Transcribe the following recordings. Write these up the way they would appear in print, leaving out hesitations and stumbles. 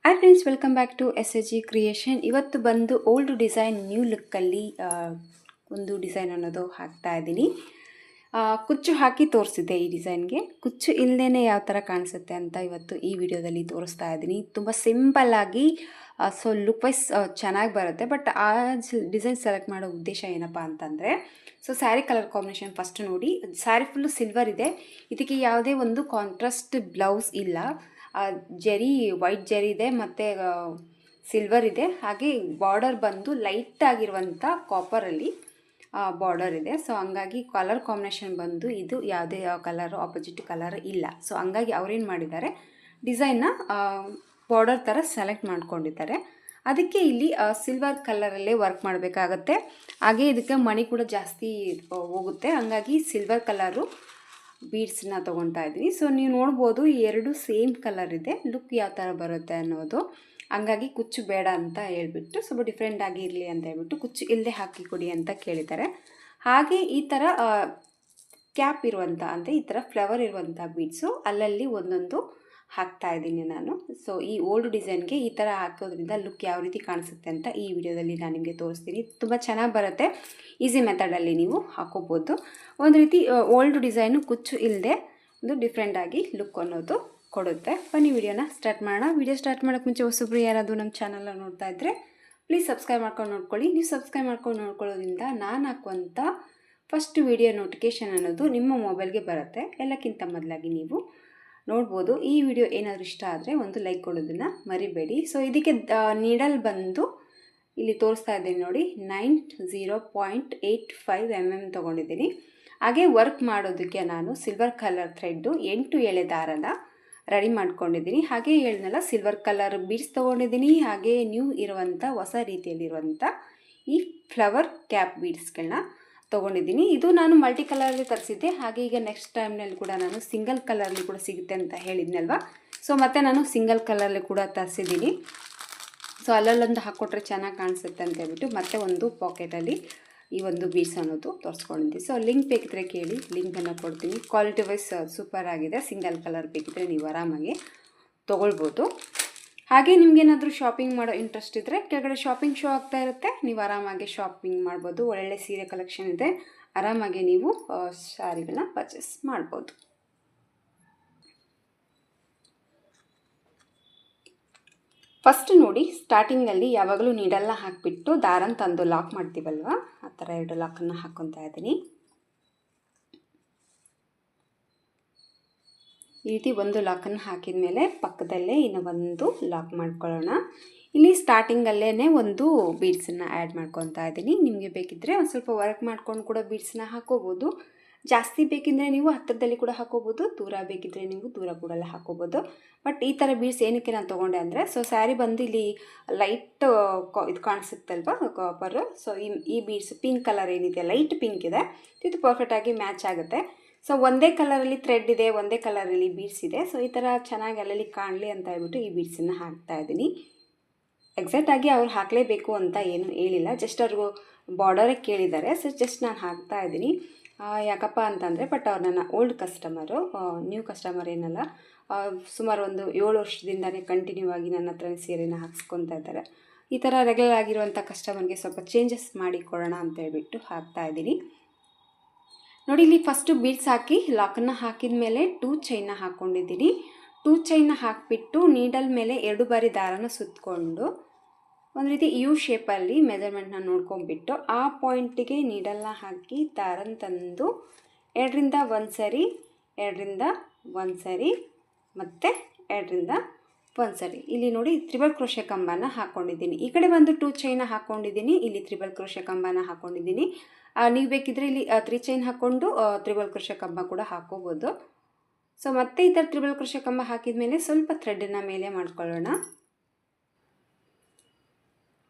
Hi friends, welcome back to SSG creation. ಇವತ್ತು ಬಂದು old design new ಲುಕ್ಕಲ್ಲಿ ಒಂದು design ಅನ್ನೋದು ಹಾಕ್ತಾ ಇದ್ದೀನಿ. ಕುಚ್ಚು ಹಾಕಿ ತೋರಿಸಿದ್ದೆ ಈ ಡಿಸೈನ್ಗೆ. ಕುಚ್ಚು ಇಲ್ಲದೇ ಯಾವ ಥರ ಕಾಣಿಸುತ್ತೆ ಅಂತ ಇವತ್ತು ಈ ವಿಡಿಯೋದಲ್ಲಿ ತೋರಿಸ್ತಾ ಇದ್ದೀನಿ. ತುಂಬ ಸಿಂಪಲ್ಲಾಗಿ ಸೊ ಲುಕ್ ವೈಸ್ ಚೆನ್ನಾಗಿ ಬರುತ್ತೆ. ಬಟ್ ಆ ಡಿಸೈನ್ ಸೆಲೆಕ್ಟ್ ಮಾಡೋ ಉದ್ದೇಶ ಏನಪ್ಪ ಅಂತಂದರೆ, so sari colour combination first ನೋಡಿ. ಸ್ಯಾರಿ ಫುಲ್ಲು ಸಿಲ್ವರ್ ಇದೆ. ಇದಕ್ಕೆ ಯಾವುದೇ ಒಂದು ಕಾಂಟ್ರಾಸ್ಟ್ ಬ್ಲೌಸ್ ಇಲ್ಲ. ಜರಿ ವೈಟ್ ಜರಿ ಇದೆ ಮತ್ತು ಸಿಲ್ವರ್ ಇದೆ. ಹಾಗೆ ಬಾರ್ಡರ್ ಬಂದು ಲೈಟ್ ಆಗಿರುವಂಥ ಕಾಪರಲ್ಲಿ ಬಾರ್ಡರ್ ಇದೆ. ಸೊ ಹಂಗಾಗಿ ಕಲರ್ ಕಾಂಬಿನೇಷನ್ ಬಂದು ಇದು ಯಾವುದೇ ಕಲರ್ ಆಪೋಸಿಟ್ ಕಲರ್ ಇಲ್ಲ. ಸೊ ಹಂಗಾಗಿ ಅವ್ರೇನು ಮಾಡಿದ್ದಾರೆ, ಡಿಸೈನ್ನ ಬಾರ್ಡರ್ ಥರ ಸೆಲೆಕ್ಟ್ ಮಾಡ್ಕೊಂಡಿದ್ದಾರೆ. ಅದಕ್ಕೆ ಇಲ್ಲಿ ಸಿಲ್ವರ್ ಕಲರಲ್ಲೇ ವರ್ಕ್ ಮಾಡಬೇಕಾಗತ್ತೆ. ಹಾಗೆ ಇದಕ್ಕೆ ಮಣಿ ಕೂಡ ಜಾಸ್ತಿ ಹೋಗುತ್ತೆ. ಹಂಗಾಗಿ ಸಿಲ್ವರ್ ಕಲರು ಬೀಡ್ಸನ್ನ ತೊಗೊತಾ ಇದ್ದೀನಿ. ಸೊ ನೀವು ನೋಡ್ಬೋದು, ಈ ಎರಡು ಸೇಮ್ ಕಲರ್ ಇದೆ. ಲುಕ್ ಯಾವ ಥರ ಬರುತ್ತೆ ಅನ್ನೋದು. ಹಂಗಾಗಿ ಕುಚ್ಚು ಬೇಡ ಅಂತ ಹೇಳ್ಬಿಟ್ಟು ಸ್ವಲ್ಪ ಡಿಫ್ರೆಂಟ್ ಆಗಿ ಇರಲಿ ಅಂತ ಹೇಳ್ಬಿಟ್ಟು ಕುಚ್ಚು ಇಲ್ಲದೆ ಹಾಕಿ ಕೊಡಿ ಅಂತ ಕೇಳಿದ್ದಾರೆ. ಹಾಗೆ ಈ ಥರ ಕ್ಯಾಪ್ ಇರುವಂಥ ಅಂದರೆ ಈ ಥರ ಫ್ಲವರ್ ಇರುವಂಥ ಬೀಡ್ಸು ಅಲ್ಲಲ್ಲಿ ಒಂದೊಂದು ಹಾಕ್ತಾ ಇದ್ದೀನಿ ನಾನು. ಸೊ ಈ ಓಲ್ಡ್ ಡಿಸೈನ್ಗೆ ಈ ಥರ ಹಾಕೋದ್ರಿಂದ ಲುಕ್ ಯಾವ ರೀತಿ ಕಾಣಿಸುತ್ತೆ ಅಂತ ಈ ವಿಡಿಯೋದಲ್ಲಿ ನಾನು ನಿಮಗೆ ತೋರಿಸ್ತೀನಿ. ತುಂಬ ಚೆನ್ನಾಗಿ ಬರುತ್ತೆ. ಈಸಿ ಮೆಥಡಲ್ಲಿ ನೀವು ಹಾಕೋಬೋದು. ಒಂದು ರೀತಿ ಓಲ್ಡ್ ಡಿಸೈನು ಕುಚ್ಚು ಇಲ್ಲದೆ ಒಂದು ಡಿಫ್ರೆಂಟಾಗಿ ಲುಕ್ ಅನ್ನೋದು ಕೊಡುತ್ತೆ. ಬನ್ನಿ ವಿಡಿಯೋನ ಸ್ಟಾರ್ಟ್ ಮಾಡೋಣ. ವಿಡಿಯೋ ಸ್ಟಾರ್ಟ್ ಮಾಡೋಕ್ಕೆ ಮುಂಚೆ ಹೊಸಬ್ರು ಯಾರಾದರೂ ನಮ್ಮ ಚಾನಲ್ನ ನೋಡ್ತಾ ಇದ್ದರೆ ಪ್ಲೀಸ್ ಸಬ್ಸ್ಕ್ರೈಬ್ ಮಾಡ್ಕೊಂಡು ನೋಡ್ಕೊಳ್ಳಿ. ನೀವು ಸಬ್ಸ್ಕ್ರೈಬ್ ಮಾಡ್ಕೊಂಡು ನೋಡ್ಕೊಳ್ಳೋದ್ರಿಂದ ನಾನು ಹಾಕುವಂಥ ಫಸ್ಟ್ ವಿಡಿಯೋ ನೋಟಿಫಿಕೇಷನ್ ಅನ್ನೋದು ನಿಮ್ಮ ಮೊಬೈಲ್ಗೆ ಬರುತ್ತೆ. ಎಲ್ಲಕ್ಕಿಂತ ಮೊದಲಾಗಿ ನೀವು ನೋಡ್ಬೋದು. ಈ ವಿಡಿಯೋ ಏನಾದರೂ ಇಷ್ಟ ಆದರೆ ಒಂದು ಲೈಕ್ ಕೊಡೋದನ್ನು ಮರಿಬೇಡಿ. ಸೊ ಇದಕ್ಕೆ ನೀಡಲ್ ಬಂದು ಇಲ್ಲಿ ತೋರಿಸ್ತಾ ಇದ್ದೀನಿ ನೋಡಿ, 90.85 mm ತೊಗೊಂಡಿದ್ದೀನಿ. ಹಾಗೆ ವರ್ಕ್ ಮಾಡೋದಕ್ಕೆ ನಾನು ಸಿಲ್ವರ್ ಕಲರ್ ಥ್ರೆಡ್ಡು 8 ಎಳೆ ದಾರನ ರೆಡಿ ಮಾಡ್ಕೊಂಡಿದ್ದೀನಿ. ಹಾಗೆ ಹೇಳಿದ್ನಲ್ಲ, ಸಿಲ್ವರ್ ಕಲರ್ ಬೀಡ್ಸ್ ತೊಗೊಂಡಿದ್ದೀನಿ. ಹಾಗೆ ನ್ಯೂ ಇರುವಂಥ ಹೊಸ ರೀತಿಯಲ್ಲಿರುವಂಥ ಈ ಫ್ಲವರ್ ಕ್ಯಾಪ್ ಬೀಡ್ಸ್ಗಳನ್ನ ತೊಗೊಂಡಿದ್ದೀನಿ. ಇದು ನಾನು ಮಲ್ಟಿ ಕಲರಲ್ಲಿ ತರಿಸಿದ್ದೆ. ಹಾಗೆ ಈಗ ನೆಕ್ಸ್ಟ್ ಟೈಮ್ನಲ್ಲಿ ಕೂಡ ನಾನು ಸಿಂಗಲ್ ಕಲರಲ್ಲಿ ಕೂಡ ಸಿಗುತ್ತೆ ಅಂತ ಹೇಳಿದ್ನಲ್ವ. ಸೊ ಮತ್ತೆ ನಾನು ಸಿಂಗಲ್ ಕಲರಲ್ಲಿ ಕೂಡ ತರಿಸಿದ್ದೀನಿ. ಸೊ ಅಲ್ಲಲ್ಲೊಂದು ಹಾಕ್ಕೊಟ್ರೆ ಚೆನ್ನಾಗಿ ಕಾಣಿಸುತ್ತೆ ಅಂತ ಹೇಳ್ಬಿಟ್ಟು ಮತ್ತೆ ಒಂದು ಪಾಕೆಟಲ್ಲಿ ಈ ಒಂದು ಬೀಡ್ಸ್ ಅನ್ನೋದು ತೋರಿಸ್ಕೊಂಡಿದ್ದೀನಿ. ಸೊ ಲಿಂಕ್ ಬೇಕಿದ್ರೆ ಕೇಳಿ, ಲಿಂಕನ್ನು ಕೊಡ್ತೀನಿ. ಕ್ವಾಲಿಟಿ ವೈಸ್ ಸೂಪರ್ ಆಗಿದೆ. ಸಿಂಗಲ್ ಕಲರ್ ಬೇಕಿದ್ರೆ ನೀವು ಆರಾಮಾಗಿ ತೊಗೊಳ್ಬೋದು. ಹಾಗೆ ನಿಮಗೇನಾದರೂ ಶಾಪಿಂಗ್ ಮಾಡೋ ಇಂಟ್ರೆಸ್ಟ್ ಇದ್ದರೆ ಕೆಳಗಡೆ ಶಾಪಿಂಗ್ ಶೋ ಆಗ್ತಾ ಇರುತ್ತೆ. ನೀವು ಆರಾಮಾಗಿ ಶಾಪಿಂಗ್ ಮಾಡ್ಬೋದು. ಒಳ್ಳೊಳ್ಳೆ ಸೀರೆ ಕಲೆಕ್ಷನ್ ಇದೆ. ಆರಾಮಾಗಿ ನೀವು ಸ್ಯಾರಿಗಳನ್ನ ಪರ್ಚೇಸ್ ಮಾಡ್ಬೋದು. ಫಸ್ಟ್ ನೋಡಿ, ಸ್ಟಾರ್ಟಿಂಗಲ್ಲಿ ಯಾವಾಗಲೂ ನೀಡಲ್ನ ಹಾಕಿಬಿಟ್ಟು ದಾರನ ತಂದು ಲಾಕ್ ಮಾಡ್ತೀವಲ್ವ, ಆ ಥರ 2 ಲಾಕನ್ನು ಹಾಕ್ಕೊತಾ ಇದ್ದೀನಿ. ಈ ರೀತಿ ಒಂದು ಲಾಕನ್ನು ಹಾಕಿದ ಮೇಲೆ ಪಕ್ಕದಲ್ಲೇ ಇನ್ನು ಒಂದು ಲಾಕ್ ಮಾಡ್ಕೊಳ್ಳೋಣ. ಇಲ್ಲಿ ಸ್ಟಾರ್ಟಿಂಗಲ್ಲೇ ಒಂದು ಬೀಡ್ಸನ್ನು ಆ್ಯಡ್ ಮಾಡ್ಕೊತಾ ಇದ್ದೀನಿ. ನಿಮಗೆ ಬೇಕಿದ್ದರೆ ಒಂದು ಸ್ವಲ್ಪ ವರ್ಕ್ ಮಾಡ್ಕೊಂಡು ಕೂಡ ಬೀಡ್ಸನ್ನ ಹಾಕೋಬೋದು. ಜಾಸ್ತಿ ಬೇಕಿದ್ದರೆ ನೀವು ಹತ್ತಿರದಲ್ಲಿ ಕೂಡ ಹಾಕೋಬೋದು, ದೂರ ಬೇಕಿದ್ದರೆ ನೀವು ದೂರ ಕೂಡ ಹಾಕೋಬೋದು. ಬಟ್ ಈ ಥರ ಬೀಡ್ಸ್ ಏನಕ್ಕೆ ನಾನು ತೊಗೊಂಡೆ ಅಂದರೆ, ಸೊ ಸ್ಯಾರಿ ಬಂದು ಇಲ್ಲಿ ಲೈಟ್ ಇದು ಕಾಣಿಸುತ್ತಲ್ವ ಕಾಪರು. ಸೊ ಈ ಬೀಡ್ಸ್ ಪಿಂಕ್ ಕಲರ್ ಏನಿದೆ, ಲೈಟ್ ಪಿಂಕ್ ಇದೆ, ಇದು ಪರ್ಫೆಕ್ಟಾಗಿ ಮ್ಯಾಚ್ ಆಗುತ್ತೆ. ಸೊ ಒಂದೇ ಕಲರಲ್ಲಿ ಥ್ರೆಡ್ ಇದೆ, ಒಂದೇ ಕಲರಲ್ಲಿ ಬೀಡ್ಸ್ ಇದೆ. ಸೊ ಈ ಥರ ಚೆನ್ನಾಗಿ ಅಲ್ಲಲ್ಲಿ ಕಾಣಲಿ ಅಂತ ಹೇಳ್ಬಿಟ್ಟು ಈ ಬೀಡ್ಸನ್ನು ಹಾಕ್ತಾ ಇದ್ದೀನಿ. ಎಕ್ಸಾಕ್ಟಾಗಿ ಅವ್ರು ಹಾಕಲೇಬೇಕು ಅಂತ ಏನು ಹೇಳಿಲ್ಲ, ಜಸ್ಟ್ ಅವ್ರಿಗೂ ಬಾರ್ಡರೇ ಕೇಳಿದ್ದಾರೆ. ಸೊ ಜಸ್ಟ್ ನಾನು ಹಾಕ್ತಾ ಇದ್ದೀನಿ. ಯಾಕಪ್ಪ ಅಂತಂದರೆ, ಬಟ್ ಅವ್ರು ನನ್ನ ಓಲ್ಡ್ ಕಸ್ಟಮರು, ನ್ಯೂ ಕಸ್ಟಮರ್ ಏನಲ್ಲ. ಸುಮಾರು ಒಂದು 7 ವರ್ಷದಿಂದಲೇ ಕಂಟಿನ್ಯೂ ಆಗಿ ನನ್ನ ಹತ್ರ ಸೀರೆನ ಹಾಕ್ಸ್ಕೊತಾ ಇದ್ದಾರೆ. ಈ ಥರ ರೆಗ್ಯುಲರ್ ಆಗಿರುವಂಥ ಕಸ್ಟಮರ್ಗೆ ಸ್ವಲ್ಪ ಚೇಂಜಸ್ ಮಾಡಿ ಕೊಡೋಣ ಅಂತ ಹೇಳ್ಬಿಟ್ಟು ಹಾಕ್ತಾ ಇದ್ದೀನಿ. ನೋಡಿ, ಇಲ್ಲಿ ಫಸ್ಟು ಬೀಡ್ಸ್ ಹಾಕಿ ಲಾಕನ್ನು ಹಾಕಿದ ಮೇಲೆ 2 ಚೈನ್ನ ಹಾಕ್ಕೊಂಡಿದ್ದೀನಿ. 2 ಚೈನ್ನ ಹಾಕಿಬಿಟ್ಟು ನೀಡಲ್ ಮೇಲೆ 2 ಬಾರಿ ದಾರನ ಸುತ್ತಕೊಂಡು ಒಂದು ರೀತಿ ಯು ಶೇಪಲ್ಲಿ ಮೆಜರ್ಮೆಂಟ್ನ ನೋಡ್ಕೊಂಡ್ಬಿಟ್ಟು ಆ ಪಾಯಿಂಟಿಗೆ ನೀಡಲ್ನ ಹಾಕಿ ದಾರನ ತಂದು 2ರಿಂದ 1 ಸರಿ, 2ರಿಂದ 1 ಸರಿ ಮತ್ತು 2ರಿಂದ 1 ಸರಿ. ಇಲ್ಲಿ ನೋಡಿ, ತ್ರಿಬಲ್ ಕ್ರೋಶೆ ಕಂಬನ ಹಾಕ್ಕೊಂಡಿದ್ದೀನಿ. ಈ ಕಡೆ ಬಂದು 2 ಚೈನ್ನ ಹಾಕ್ಕೊಂಡಿದ್ದೀನಿ, ಇಲ್ಲಿ ತ್ರಿಬಲ್ ಕ್ರೋಶೆ ಕಂಬನ ಹಾಕ್ಕೊಂಡಿದ್ದೀನಿ. ನೀವು ಬೇಕಿದ್ದರೆ ಇಲ್ಲಿ 3 ಚೈನ್ ಹಾಕ್ಕೊಂಡು ತ್ರಿಬಲ್ ಕ್ರೋಶೆ ಕಂಬ ಕೂಡ ಹಾಕೋಬೋದು. ಸೊ ಮತ್ತೆ ಈ ಥರ ತ್ರಿಬಲ್ ಕ್ರೋಶೆ ಕಂಬ ಹಾಕಿದ ಮೇಲೆ ಸ್ವಲ್ಪ ಥ್ರೆಡನ್ನು ಮೇಲೆ ಮಾಡ್ಕೊಳ್ಳೋಣ.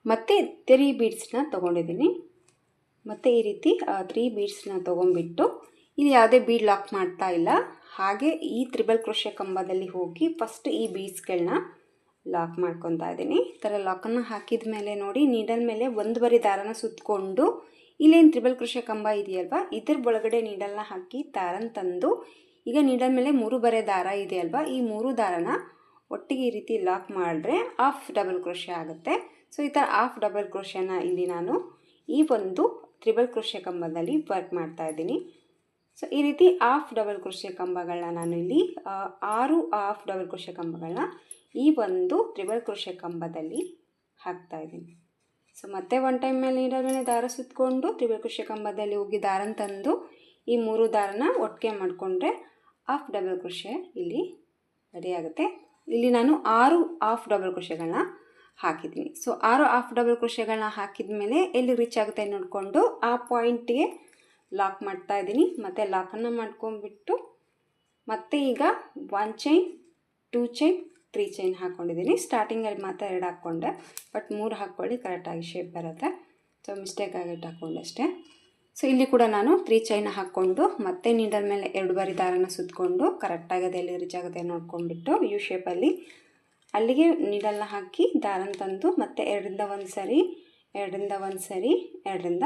ಮತ್ತು 3 ಬೀಡ್ಸ್ನ ತೊಗೊಂಡಿದ್ದೀನಿ. ಮತ್ತು ಈ ರೀತಿ 3 ಬೀಡ್ಸ್ನ ತೊಗೊಂಡ್ಬಿಟ್ಟು ಇಲ್ಲಿ ಯಾವುದೇ ಬೀಡ್ ಲಾಕ್ ಮಾಡ್ತಾ ಇಲ್ಲ. ಹಾಗೆ ಈ ತ್ರಿಬಲ್ ಕ್ರೋಶೆ ಕಂಬದಲ್ಲಿ ಹೋಗಿ ಫಸ್ಟ್ ಈ ಬೀಡ್ಸ್ಗಳನ್ನ ಲಾಕ್ ಮಾಡ್ಕೊತಾ ಇದ್ದೀನಿ. ಈ ಥರ ಲಾಕನ್ನು ಹಾಕಿದ ಮೇಲೆ ನೋಡಿ, ನೀಡಲ್ ಮೇಲೆ 1 ಬಾರಿ ದಾರನ ಸುತ್ತಕೊಂಡು ಇಲ್ಲೇನು ತ್ರಿಬಲ್ ಕ್ರೋಶೆ ಕಂಬ ಇದೆಯಲ್ವ, ಇದ್ರ ಒಳಗಡೆ ನೀಡಲ್ನ ಹಾಕಿ ದಾರನ ತಂದು, ಈಗ ನೀಡಲ್ ಮೇಲೆ 3 ಬರೆ ದಾರ ಇದೆಯಲ್ವ, ಈ 3 ದಾರನ ಒಟ್ಟಿಗೆ ಈ ರೀತಿ ಲಾಕ್ ಮಾಡಿದ್ರೆ ಹಾಫ್ ಡಬಲ್ ಕ್ರೋಶೆ ಆಗುತ್ತೆ. ಸೊ ಈ ಥರ ಹಾಫ್ ಡಬಲ್ ಕ್ರೋಶೆನ ಇಲ್ಲಿ ನಾನು ಈ ಒಂದು ತ್ರಿಬಲ್ ಕ್ರೋಶೆ ಕಂಬದಲ್ಲಿ ವರ್ಕ್ ಮಾಡ್ತಾ ಇದ್ದೀನಿ. ಸೊ ಈ ರೀತಿ ಹಾಫ್ ಡಬಲ್ ಕ್ರೋಶೆ ಕಂಬಗಳನ್ನ ನಾನು ಇಲ್ಲಿ 6 ಹಾಫ್ ಡಬಲ್ ಕ್ರೋಶೆ ಕಂಬಗಳನ್ನ ಈ ಒಂದು ತ್ರಿಬಲ್ ಕ್ರೋಶೆ ಕಂಬದಲ್ಲಿ ಹಾಕ್ತಾ ಇದ್ದೀನಿ. ಸೊ ಮತ್ತೆ ಒನ್ ಟೈಮ್ ಮೇಲೆ ನೀಡಲ್ ಮೇಲೆ ದಾರ ಸುತ್ತಕೊಂಡು ತ್ರಿಬಲ್ ಕ್ರೋಶೆ ಕಂಬದಲ್ಲಿ ಹೋಗಿ ದಾರನ ತಂದು ಈ 3 ದಾರನ ಒಟ್ಟಿಗೆ ಮಾಡಿಕೊಂಡ್ರೆ ಹಾಫ್ ಡಬಲ್ ಕ್ರೋಶೆ ಇಲ್ಲಿ ರೆಡಿ ಆಗುತ್ತೆ. ಇಲ್ಲಿ ನಾನು 6 ಹಾಫ್ ಡಬಲ್ ಕ್ರೋಶೆಗಳನ್ನ ಹಾಕಿದ್ದೀನಿ. ಸೊ 6 ಹಾಫ್ ಡಬಲ್ ಕ್ರೋಶೆಗಳನ್ನ ಹಾಕಿದ ಮೇಲೆ ಎಲ್ಲಿ ರೀಚ್ ಆಗುತ್ತೆ ನೋಡಿಕೊಂಡು ಆ ಪಾಯಿಂಟಿಗೆ ಲಾಕ್ ಮಾಡ್ತಾ ಇದ್ದೀನಿ. ಮತ್ತು ಲಾಕನ್ನು ಮಾಡ್ಕೊಂಡ್ಬಿಟ್ಟು ಮತ್ತೆ ಈಗ 1 ಚೈನ್ 2 ಚೈನ್ 3 ಚೈನ್ ಹಾಕ್ಕೊಂಡಿದ್ದೀನಿ. ಸ್ಟಾರ್ಟಿಂಗಲ್ಲಿ ಮಾತ್ರ 2 ಹಾಕ್ಕೊಂಡೆ, ಬಟ್ 3 ಹಾಕ್ಕೊಳ್ಳಿ, ಕರೆಕ್ಟಾಗಿ ಶೇಪ್ ಬರುತ್ತೆ. ಸೊ ಮಿಸ್ಟೇಕ್ ಆಗಿಟ್ಟು ಹಾಕ್ಕೊಂಡೆ ಅಷ್ಟೇ. ಸೊ ಇಲ್ಲಿ ಕೂಡ ನಾನು 3 ಚೈನ್ ಹಾಕ್ಕೊಂಡು ಮತ್ತೆ ನೀಡಲ್ ಮೇಲೆ 2 ಬಾರಿ ದಾರನ ಸುತ್ತಕೊಂಡು ಕರೆಕ್ಟಾಗಿ ಅದು ಎಲ್ಲಿ ರೀಚ್ ಆಗುತ್ತೆ ನೋಡ್ಕೊಂಡ್ಬಿಟ್ಟು ಯು ಶೇಪಲ್ಲಿ ಅಲ್ಲಿಗೆ ನೀಡಲ್ನ ಹಾಕಿ ದಾರನ ತಂದು ಮತ್ತೆ 2ರಿಂದ 1 ಸರಿ 2ರಿಂದ 1 ಸರಿ 2ರಿಂದ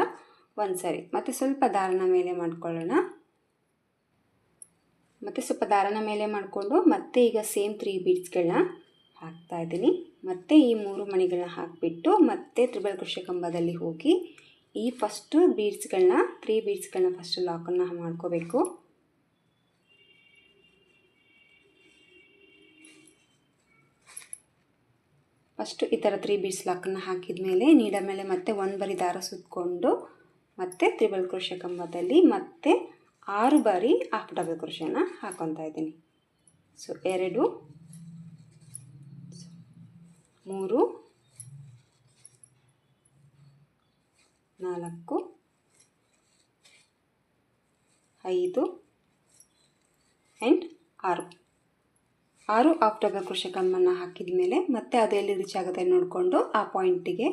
1 ಸರಿ ಮತ್ತು ಸ್ವಲ್ಪ ದಾರನ ಮೇಲೆ ಮಾಡ್ಕೊಳ್ಳೋಣ. ಮತ್ತು ಸ್ವಲ್ಪ ದಾರನ ಮೇಲೆ ಮಾಡಿಕೊಂಡು ಮತ್ತೆ ಈಗ ಸೇಮ್ 3 ಬೀಡ್ಸ್ಗಳನ್ನ ಹಾಕ್ತಾ ಇದ್ದೀನಿ. ಮತ್ತು ಈ 3 ಮಣಿಗಳನ್ನ ಹಾಕಿಬಿಟ್ಟು ಮತ್ತೆ ತ್ರಿಬಲ್ ಕ್ರೋಶೆ ಕಂಬದಲ್ಲಿ ಹೋಗಿ ಈ ಫಸ್ಟು ಬೀಡ್ಸ್ಗಳನ್ನ 3 ಬೀಡ್ಸ್ಗಳನ್ನ ಫಸ್ಟು ಲಾಕನ್ನು ಮಾಡ್ಕೋಬೇಕು. ಫಸ್ಟು ಈ ಥರ 3 ಬೀಡ್ಸ್ ಲಾಕನ್ನು ಹಾಕಿದ ಮೇಲೆ ನೀಡಲ್ ಮೇಲೆ ಮತ್ತೆ 1 ಬಾರಿ ದಾರ ಸುತ್ತಕೊಂಡು ಮತ್ತೆ ತ್ರಿಬಲ್ ಕ್ರೋಶೆ ಕಂಬದಲ್ಲಿ ಮತ್ತೆ 6 ಬಾರಿ ಹಾಫ್ ಡಬಲ್ ಕ್ರೋಶೆನ ಹಾಕ್ಕೊತಾ ಇದ್ದೀನಿ. So 2 3 4 5 and 6 half double crochet ಕಂಬನ ಹಾಕಿದ ಮೇಲೆ ಮತ್ತೆ ಅದು ಎಲ್ಲಿ ರೀಚ್ ಆಗುತ್ತೆ ನೋಡಿಕೊಂಡು ಆ ಪಾಯಿಂಟಿಗೆ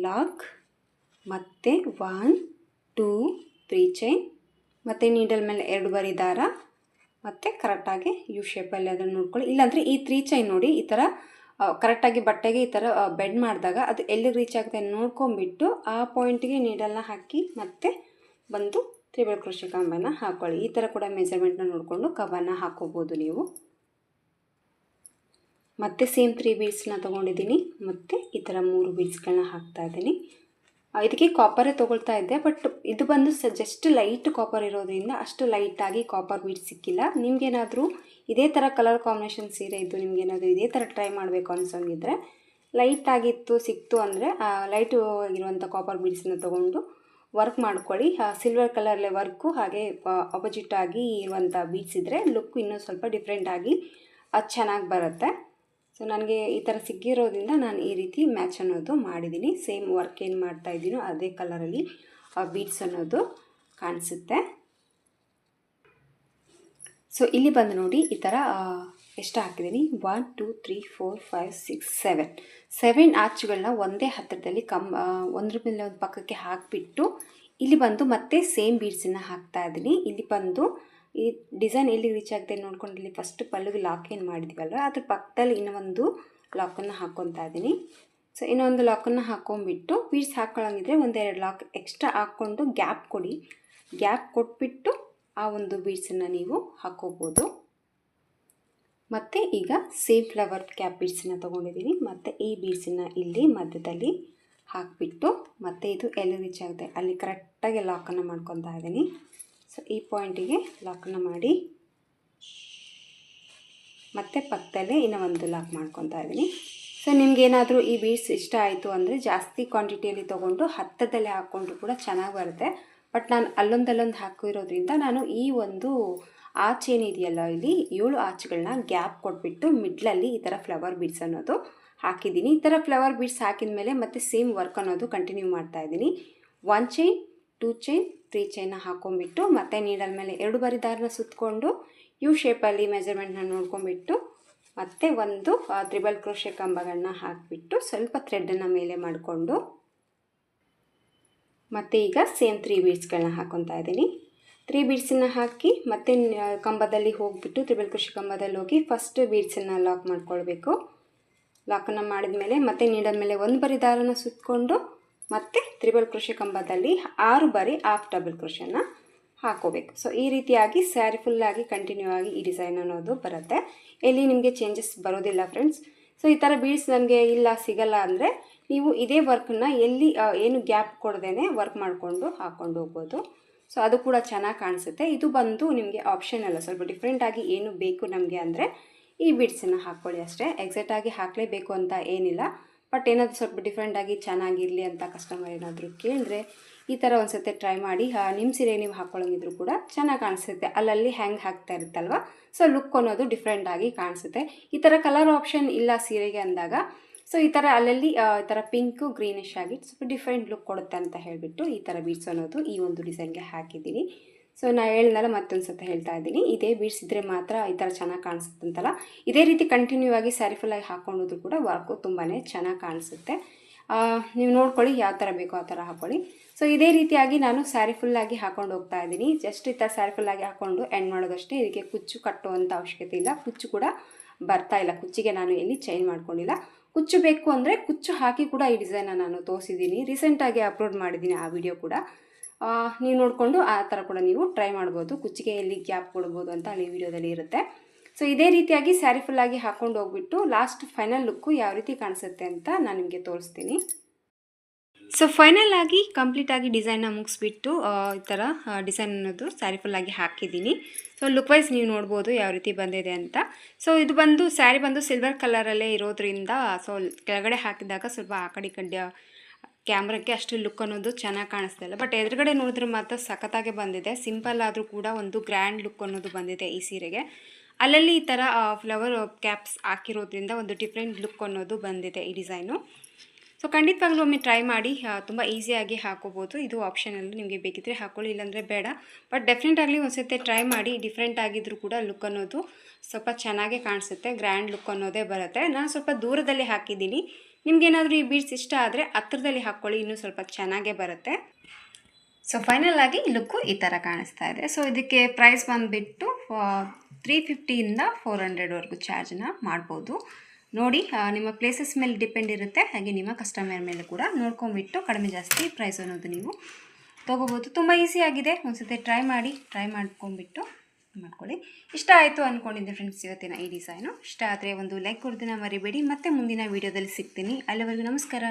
ಲಾಕ್ ಮತ್ತು 1 2 3 ಚೈನ್ ಮತ್ತು ನೀಡಲ್ ಮೇಲೆ 2 ಬಾರಿ ದಾರ ಮತ್ತು ಕರೆಕ್ಟಾಗಿ ಯು ಶೇಪಲ್ಲಿ ಅದನ್ನು ನೋಡ್ಕೊಳ್ಳಿ. ಇಲ್ಲಾಂದರೆ ಈ 3 ಚೈನ್ ನೋಡಿ ಈ ಥರ ಕರೆಕ್ಟಾಗಿ ಬಟ್ಟೆಗೆ ಈ ಥರ ಬೆಂಡ್ ಮಾಡಿದಾಗ ಅದು ಎಲ್ಲಿ ರೀಚ್ ಆಗುತ್ತೆ ನೋಡ್ಕೊಂಬಿಟ್ಟು ಆ ಪಾಯಿಂಟಿಗೆ ನೀಡಲ್ನ ಹಾಕಿ ಮತ್ತೆ ಬಂದು ತ್ರಿಬಲ್ ಕ್ರೋಶೆ ಕಂಬನ ಹಾಕ್ಕೊಳ್ಳಿ. ಈ ಥರ ಕೂಡ ಮೆಜರ್ಮೆಂಟ್ನ ನೋಡಿಕೊಂಡು ಕವನ್ನ ಹಾಕ್ಕೋಬೋದು ನೀವು. ಮತ್ತು ಸೇಮ್ 3 ಬೀಡ್ಸ್ನ ತೊಗೊಂಡಿದ್ದೀನಿ ಮತ್ತು ಈ ಥರ 3 ಬೀಡ್ಸ್ಗಳನ್ನ ಹಾಕ್ತಾಯಿದ್ದೀನಿ. ಇದಕ್ಕೆ ಕಾಪರೇ ತೊಗೊಳ್ತಾ ಇದ್ದೆ, ಬಟ್ ಇದು ಬಂದು ಜಸ್ಟ್ ಲೈಟ್ ಕಾಪರ್ ಇರೋದ್ರಿಂದ ಅಷ್ಟು ಲೈಟಾಗಿ ಕಾಪರ್ ಬೀಡ್ಸ್ ಸಿಕ್ಕಿಲ್ಲ. ನಿಮಗೇನಾದರೂ ಇದೇ ಥರ ಕಲರ್ ಕಾಂಬಿನೇಷನ್ ಸೀರೆ ಇದ್ದು ನಿಮಗೇನಾದರೂ ಇದೇ ಥರ ಟ್ರೈ ಮಾಡಬೇಕು ಅನ್ಸೋಂಗಿದ್ರೆ ಲೈಟಾಗಿತ್ತು ಸಿಕ್ತು ಅಂದರೆ ಲೈಟು ಇರುವಂಥ ಕಾಪರ್ ಬೀಡ್ಸನ್ನ ತೊಗೊಂಡು ವರ್ಕ್ ಮಾಡ್ಕೊಳ್ಳಿ. ಸಿಲ್ವರ್ ಕಲರ್ಲೆ ವರ್ಕು ಹಾಗೆ ಆಪೋಸಿಟಾಗಿ ಇರುವಂಥ ಬೀಡ್ಸ್ ಇದ್ದರೆ ಲುಕ್ ಇನ್ನೂ ಸ್ವಲ್ಪ ಡಿಫ್ರೆಂಟಾಗಿ ಅದು ಚೆನ್ನಾಗಿ ಬರುತ್ತೆ. ಸೊ ನನಗೆ ಈ ಥರ ಸಿಕ್ಕಿರೋದ್ರಿಂದ ನಾನು ಈ ರೀತಿ ಮ್ಯಾಚ್ ಅನ್ನೋದು ಮಾಡಿದ್ದೀನಿ. ಸೇಮ್ ವರ್ಕ್ ಏನು ಮಾಡ್ತಾಯಿದ್ದೀನೋ ಅದೇ ಕಲರಲ್ಲಿ ಆ ಬೀಡ್ಸ್ ಅನ್ನೋದು ಕಾಣಿಸುತ್ತೆ. ಸೊ ಇಲ್ಲಿ ಬಂದು ನೋಡಿ ಈ ಥರ ಎಷ್ಟು ಹಾಕಿದ್ದೀನಿ 1 2 3 4 5 6 7 ಆರ್ಚ್ಗಳನ್ನ ಒಂದೇ ಹತ್ತಿರದಲ್ಲಿ ಒಂದ್ರ ಮೇಲೆ ಒಂದು ಪಕ್ಕಕ್ಕೆ ಹಾಕಿಬಿಟ್ಟು ಇಲ್ಲಿ ಬಂದು ಮತ್ತೆ ಸೇಮ್ ಬೀಡ್ಸನ್ನು ಹಾಕ್ತಾ ಇದ್ದೀನಿ. ಇಲ್ಲಿ ಬಂದು ಈ ಡಿಸೈನ್ ಎಲ್ಲಿ ರೀಚ್ ಆಗುತ್ತೆ ನೋಡ್ಕೊಂಡು ಇಲ್ಲಿ ಫಸ್ಟ್ ಪಲ್ಲುಗೆ ಲಾಕ್ ಏನು ಮಾಡಿದ್ದೀವಲ್ಲ ಅದ್ರ ಪಕ್ಕದಲ್ಲಿ ಇನ್ನೊಂದು ಲಾಕನ್ನು ಹಾಕ್ಕೊತಾ ಇದ್ದೀನಿ. ಸೊ ಇನ್ನೊಂದು ಲಾಕನ್ನು ಹಾಕ್ಕೊಂಬಿಟ್ಟು ಬೀಡ್ಸ್ ಹಾಕ್ಕೊಳ್ಳೋಂಗಿದ್ರೆ 1-2 ಲಾಕ್ ಎಕ್ಸ್ಟ್ರಾ ಹಾಕ್ಕೊಂಡು ಗ್ಯಾಪ್ ಕೊಡಿ. ಗ್ಯಾಪ್ ಕೊಟ್ಬಿಟ್ಟು ಆ ಒಂದು ಬೀಡ್ಸನ್ನು ನೀವು ಹಾಕ್ಕೋಬೋದು. ಮತ್ತು ಈಗ ಸೇಮ್ ಫ್ಲವರ್ ಕ್ಯಾಪ್ ಬೀಡ್ಸನ್ನು ತೊಗೊಂಡಿದ್ದೀನಿ. ಮತ್ತು ಈ ಬೀಡ್ಸನ್ನು ಇಲ್ಲಿ ಮಧ್ಯದಲ್ಲಿ ಹಾಕಿಬಿಟ್ಟು ಮತ್ತು ಇದು ಎಲ್ಲಿ ರೀಚ್ ಆಗುತ್ತೆ ಅಲ್ಲಿ ಕರೆಕ್ಟಾಗಿ ಲಾಕನ್ನು ಮಾಡ್ಕೊತಾ ಇದ್ದೀನಿ. ಸೊ ಈ ಪಾಯಿಂಟಿಗೆ ಲಾಕನ್ನು ಮಾಡಿ ಮತ್ತು ಪಕ್ಕದಲ್ಲೇ ಇನ್ನೂ ಒಂದು ಲಾಕ್ ಮಾಡ್ಕೊತಾ ಇದ್ದೀನಿ. ಸೊ ನಿಮಗೇನಾದರೂ ಈ ಬೀಡ್ಸ್ ಇಷ್ಟ ಆಯಿತು ಅಂದರೆ ಜಾಸ್ತಿ ಕ್ವಾಂಟಿಟಿಯಲ್ಲಿ ತೊಗೊಂಡು ಹತ್ತದಲ್ಲೇ ಹಾಕ್ಕೊಂಡ್ರು ಕೂಡ ಚೆನ್ನಾಗಿ ಬರುತ್ತೆ. ಬಟ್ ನಾನು ಅಲ್ಲೊಂದಲ್ಲೊಂದು ಹಾಕಿರೋದ್ರಿಂದ ನಾನು ಈ ಒಂದು ಆಚ್ ಏನಿದೆಯಲ್ಲ ಇಲ್ಲಿ 7 ಆಚ್ಗಳನ್ನ ಗ್ಯಾಪ್ ಕೊಟ್ಬಿಟ್ಟು ಮಿಡ್ಲಲ್ಲಿ ಈ ಥರ ಫ್ಲವರ್ ಬೀಡ್ಸ್ ಅನ್ನೋದು ಹಾಕಿದ್ದೀನಿ. ಈ ಥರ ಫ್ಲವರ್ ಬೀಡ್ಸ್ ಹಾಕಿದ ಮೇಲೆ ಮತ್ತೆ ಸೇಮ್ ವರ್ಕ್ ಅನ್ನೋದು ಕಂಟಿನ್ಯೂ ಮಾಡ್ತಾಯಿದ್ದೀನಿ. 1 ಚೈನ್ 2 ಚೈನ್ 3 ಚೈನ್ನ ಹಾಕ್ಕೊಂಬಿಟ್ಟು ಮತ್ತೆ ನೀಡಲ್ ಮೇಲೆ 2 ಬಾರಿ ದಾರನ ಸುತ್ತಕೊಂಡು ಯು ಶೇಪಲ್ಲಿ ಮೆಜರ್ಮೆಂಟ್ನ ನೋಡ್ಕೊಂಬಿಟ್ಟು ಮತ್ತೆ ಒಂದು ತ್ರಿಬಲ್ ಕ್ರೋಶೆ ಕಂಬಗಳನ್ನ ಹಾಕಿಬಿಟ್ಟು ಸ್ವಲ್ಪ ಥ್ರೆಡ್ಡನ್ನು ಮೇಲೆ ಮಾಡಿಕೊಂಡು ಮತ್ತು ಈಗ ಸೇಮ್ 3 ಬೀಡ್ಸ್ಗಳನ್ನ ಹಾಕ್ಕೊತಾ ಇದ್ದೀನಿ. 3 ಬೀಡ್ಸನ್ನು ಹಾಕಿ ಮತ್ತೆ ಕಂಬದಲ್ಲಿ ಹೋಗಿಬಿಟ್ಟು ತ್ರಿಬಲ್ ಕ್ರೋಶೆ ಕಂಬದಲ್ಲಿ ಹೋಗಿ ಫಸ್ಟ್ ಬೀಡ್ಸನ್ನು ಲಾಕ್ ಮಾಡ್ಕೊಳ್ಬೇಕು. ಲಾಕನ್ನು ಮಾಡಿದ ಮೇಲೆ ಮತ್ತೆ ನೀಡಲ್ ಮೇಲೆ 1 ಬಾರಿ ದಾರನ ಸುತ್ತಕೊಂಡು ಮತ್ತು ತ್ರಿಬಲ್ ಕ್ರೋಶೆ ಕಂಬದಲ್ಲಿ 6 ಬಾರಿ ಹಾಫ್ ಡಬಲ್ ಕ್ರೋಶೆನ ಹಾಕೋಬೇಕು. ಸೊ ಈ ರೀತಿಯಾಗಿ ಸ್ಯಾರಿ ಫುಲ್ಲಾಗಿ ಕಂಟಿನ್ಯೂ ಆಗಿ ಈ ಡಿಸೈನ್ ಅನ್ನೋದು ಬರುತ್ತೆ. ಎಲ್ಲಿ ನಿಮಗೆ ಚೇಂಜಸ್ ಬರೋದಿಲ್ಲ ಫ್ರೆಂಡ್ಸ್. ಸೊ ಈ ಥರ ಬೀಡ್ಸ್ ನನಗೆ ಇಲ್ಲ ಸಿಗಲ್ಲ ಅಂದರೆ ನೀವು ಇದೇ ವರ್ಕನ್ನ ಎಲ್ಲಿ ಏನು ಗ್ಯಾಪ್ ಕೊಡದೇನೆ ವರ್ಕ್ ಮಾಡಿಕೊಂಡು ಹಾಕ್ಕೊಂಡು ಹೋಗ್ಬೋದು. ಸೊ ಅದು ಕೂಡ ಚೆನ್ನಾಗಿ ಕಾಣಿಸುತ್ತೆ. ಇದು ಬಂದು ನಿಮಗೆ ಆಪ್ಷನ್ ಅಲ್ಲ, ಸ್ವಲ್ಪ ಡಿಫ್ರೆಂಟಾಗಿ ಏನು ಬೇಕು ನಮಗೆ ಅಂದರೆ ಈ ಬೀಡ್ಸನ್ನು ಹಾಕ್ಕೊಳ್ಳಿ ಅಷ್ಟೇ. ಎಕ್ಸಾಕ್ಟಾಗಿ ಹಾಕಲೇಬೇಕು ಅಂತ ಏನಿಲ್ಲ. ಬಟ್ ಏನಾದರೂ ಸ್ವಲ್ಪ ಡಿಫ್ರೆಂಟಾಗಿ ಚೆನ್ನಾಗಿರಲಿ ಅಂತ ಕಸ್ಟಮರ್ ಏನಾದರೂ ಕೇಳಿದ್ರೆ ಈ ಥರ ಒಂದು ಸತಿ ಟ್ರೈ ಮಾಡಿ. ನಿಮ್ಮ ಸೀರೆ ನೀವು ಹಾಕ್ಕೊಳ್ಳೋಂಗಿದ್ರು ಕೂಡ ಚೆನ್ನಾಗಿ ಕಾಣಿಸುತ್ತೆ. ಅಲ್ಲಲ್ಲಿ ಹ್ಯಾಂಗ್ ಹಾಕ್ತಾ ಇರುತ್ತಲ್ವ, ಸೊ ಲುಕ್ ಅನ್ನೋದು ಡಿಫ್ರೆಂಟಾಗಿ ಕಾಣಿಸುತ್ತೆ. ಈ ಥರ ಕಲರ್ ಆಪ್ಷನ್ ಇಲ್ಲ ಸೀರೆಗೆ ಅಂದಾಗ ಸೊ ಈ ಥರ ಅಲ್ಲಲ್ಲಿ ಈ ಥರ ಪಿಂಕು ಗ್ರೀನಿಶ್ ಆಗಿ ಸ್ವಲ್ಪ ಡಿಫ್ರೆಂಟ್ ಲುಕ್ ಕೊಡುತ್ತೆ ಅಂತ ಹೇಳಿಬಿಟ್ಟು ಈ ಥರ ಬೀಡ್ಸ್ ಅನ್ನೋದು ಈ ಒಂದು ಡಿಸೈನ್ಗೆ ಹಾಕಿದ್ದೀನಿ. ಸೊ ನಾನು ಹೇಳಿದ್ನಲ್ಲ, ಮತ್ತೊಂದು ಸತಿ ಹೇಳ್ತಾ ಇದ್ದೀನಿ, ಇದೇ ಬೀಡ್ಸ್ ಇದ್ದರೆ ಮಾತ್ರ ಈ ಥರ ಚೆನ್ನಾಗಿ ಕಾಣಿಸುತ್ತಂತಲ್ಲ. ಇದೇ ರೀತಿ ಕಂಟಿನ್ಯೂ ಆಗಿ ಸ್ಯಾರಿ ಫುಲ್ಲಾಗಿ ಹಾಕ್ಕೊಂಡೋದ್ರು ಕೂಡ ವರ್ಕು ತುಂಬಾ ಚೆನ್ನಾಗಿ ಕಾಣಿಸುತ್ತೆ. ನೀವು ನೋಡ್ಕೊಳ್ಳಿ ಯಾವ ಥರ ಬೇಕೋ ಆ ಥರ ಹಾಕ್ಕೊಳ್ಳಿ. ಸೊ ಇದೇ ರೀತಿಯಾಗಿ ನಾನು ಸ್ಯಾರಿ ಫುಲ್ಲಾಗಿ ಹಾಕ್ಕೊಂಡು ಹೋಗ್ತಾ ಇದ್ದೀನಿ. ಜಸ್ಟ್ ಈ ಥರ ಸ್ಯಾರಿ ಫುಲ್ಲಾಗಿ ಹಾಕ್ಕೊಂಡು ಎಂಡ್ ಮಾಡೋದಷ್ಟೇ. ಇದಕ್ಕೆ ಕುಚ್ಚು ಕಟ್ಟುವಂಥ ಅವಶ್ಯಕತೆ ಇಲ್ಲ. ಕುಚ್ಚು ಕೂಡ ಬರ್ತಾ ಇಲ್ಲ. ಕುಚ್ಚಿಗೆ ನಾನು ಎಲ್ಲಿ ಚೇಂಜ್ ಮಾಡ್ಕೊಂಡಿಲ್ಲ. ಕುಚ್ಚು ಬೇಕು ಅಂದರೆ ಕುಚ್ಚು ಹಾಕಿ ಕೂಡ ಈ ಡಿಸೈನ್ನ ನಾನು ತೋರಿಸಿದ್ದೀನಿ. ರೀಸೆಂಟಾಗಿ ಅಪ್ಲೋಡ್ ಮಾಡಿದ್ದೀನಿ ಆ ವಿಡಿಯೋ ಕೂಡ. ನೀವು ನೋಡಿಕೊಂಡು ಆ ಥರ ಕೂಡ ನೀವು ಟ್ರೈ ಮಾಡ್ಬೋದು. ಕುಚ್ಚಿಗೆ ಎಲ್ಲಿ ಗ್ಯಾಪ್ ಕೊಡ್ಬೋದು ಅಂತ ಅಲ್ಲಿ ವಿಡಿಯೋದಲ್ಲಿ ಇರುತ್ತೆ. ಸೊ ಇದೇ ರೀತಿಯಾಗಿ ಸ್ಯಾರಿ ಫುಲ್ಲಾಗಿ ಹಾಕ್ಕೊಂಡು ಹೋಗ್ಬಿಟ್ಟು ಲಾಸ್ಟ್ ಫೈನಲ್ ಲುಕ್ಕು ಯಾವ ರೀತಿ ಕಾಣಿಸುತ್ತೆ ಅಂತ ನಾನು ನಿಮಗೆ ತೋರಿಸ್ತೀನಿ. ಸೊ ಫೈನಲ್ ಆಗಿ ಕಂಪ್ಲೀಟಾಗಿ ಡಿಸೈನ್ನ ಮುಗಿಸ್ಬಿಟ್ಟು ಈ ಥರ ಡಿಸೈನ್ ಅನ್ನೋದು ಸ್ಯಾರಿ ಫುಲ್ಲಾಗಿ ಹಾಕಿದ್ದೀನಿ. ಸೊ ಲುಕ್ ವೈಸ್ ನೀವು ನೋಡ್ಬೋದು ಯಾವ ರೀತಿ ಬಂದಿದೆ ಅಂತ. ಸೊ ಇದು ಬಂದು ಸ್ಯಾರಿ ಬಂದು ಸಿಲ್ವರ್ ಕಲರಲ್ಲೇ ಇರೋದ್ರಿಂದ ಸೊ ಕೆಳಗಡೆ ಹಾಕಿದಾಗ ಸ್ವಲ್ಪ ಆ ಕಡೆ ಕ್ಯಾಮ್ರಕ್ಕೆ ಅಷ್ಟು ಲುಕ್ ಅನ್ನೋದು ಚೆನ್ನಾಗಿ ಕಾಣಿಸ್ತಾ ಇಲ್ಲ. ಬಟ್ ಎದುರುಗಡೆ ನೋಡಿದ್ರೆ ಮಾತ್ರ ಸಖತ್ತಾಗೆ ಬಂದಿದೆ. ಸಿಂಪಲ್ ಆದರೂ ಕೂಡ ಒಂದು ಗ್ರ್ಯಾಂಡ್ ಲುಕ್ ಅನ್ನೋದು ಬಂದಿದೆ ಈ ಸೀರೆಗೆ. ಅಲ್ಲಲ್ಲಿ ಈ ಥರ ಫ್ಲವರ್ ಕ್ಯಾಪ್ಸ್ ಹಾಕಿರೋದ್ರಿಂದ ಒಂದು ಡಿಫ್ರೆಂಟ್ ಲುಕ್ ಅನ್ನೋದು ಬಂದಿದೆ ಈ ಡಿಸೈನು. ಸೊ ಖಂಡಿತವಾಗ್ಲೂ ಒಮ್ಮೆ ಟ್ರೈ ಮಾಡಿ. ತುಂಬ ಈಸಿಯಾಗಿ ಹಾಕೋಬೋದು. ಇದು ಆಪ್ಷನಲ್ಲಿ ನಿಮಗೆ ಬೇಕಿದ್ದರೆ ಹಾಕ್ಕೊಳ್ಳಿ, ಇಲ್ಲಾಂದರೆ ಬೇಡ. ಬಟ್ ಡೆಫಿನೆಟಾಗಲಿ ಒಂದು ಸತಿ ಟ್ರೈ ಮಾಡಿ. ಡಿಫ್ರೆಂಟ್ ಆಗಿದ್ದರೂ ಕೂಡ ಲುಕ್ ಅನ್ನೋದು ಸ್ವಲ್ಪ ಚೆನ್ನಾಗೇ ಕಾಣಿಸುತ್ತೆ. ಗ್ರ್ಯಾಂಡ್ ಲುಕ್ ಅನ್ನೋದೇ ಬರುತ್ತೆ. ನಾನು ಸ್ವಲ್ಪ ದೂರದಲ್ಲಿ ಹಾಕಿದ್ದೀನಿ. ನಿಮಗೇನಾದರೂ ಈ ಬೀಡ್ಸ್ ಇಷ್ಟ ಆದರೆ ಹತ್ತಿರದಲ್ಲಿ ಹಾಕ್ಕೊಳ್ಳಿ, ಇನ್ನೂ ಸ್ವಲ್ಪ ಚೆನ್ನಾಗೇ ಬರುತ್ತೆ. ಸೊ ಫೈನಲ್ ಆಗಿ ಲುಕ್ಕು ಈ ಥರ ಕಾಣಿಸ್ತಾ ಇದೆ. ಸೊ ಇದಕ್ಕೆ ಪ್ರೈಸ್ ಬಂದುಬಿಟ್ಟು 350ಇಂದ 400ವರೆಗೂ ಚಾರ್ಜನ್ನ ಮಾಡ್ಬೋದು. ನೋಡಿ, ನಿಮ್ಮ ಪ್ಲೇಸಸ್ ಮೇಲೆ ಡಿಪೆಂಡ್ ಇರುತ್ತೆ. ಹಾಗೆ ನಿಮ್ಮ ಕಸ್ಟಮರ್ ಮೇಲೆ ಕೂಡ ನೋಡ್ಕೊಂಬಿಟ್ಟು ಕಡಿಮೆ ಜಾಸ್ತಿ ಪ್ರೈಸ್ ಅನ್ನೋದು ನೀವು ತೊಗೋಬೋದು. ತುಂಬ ಈಸಿಯಾಗಿದೆ. ಒಂದು ಸತಿ ಟ್ರೈ ಮಾಡಿ. ಟ್ರೈ ಮಾಡ್ಕೊಂಬಿಟ್ಟು ಮಾಡ್ಕೊಳ್ಳಿ. ಇಷ್ಟ ಆಯಿತು ಅಂದ್ಕೊಂಡಿದ್ದೆ ಫ್ರೆಂಡ್ಸ್ ಇವತ್ತಿನ ಈ ಡಿಸೈನು. ಇಷ್ಟ ಆದರೆ ಒಂದು ಲೈಕ್ ಕೊಡೋದನ್ನ ಮರಿಬೇಡಿ. ಮತ್ತೆ ಮುಂದಿನ ವೀಡಿಯೋದಲ್ಲಿ ಸಿಗ್ತೀನಿ. ಅಲ್ಲಿವರೆಗೂ ನಮಸ್ಕಾರ.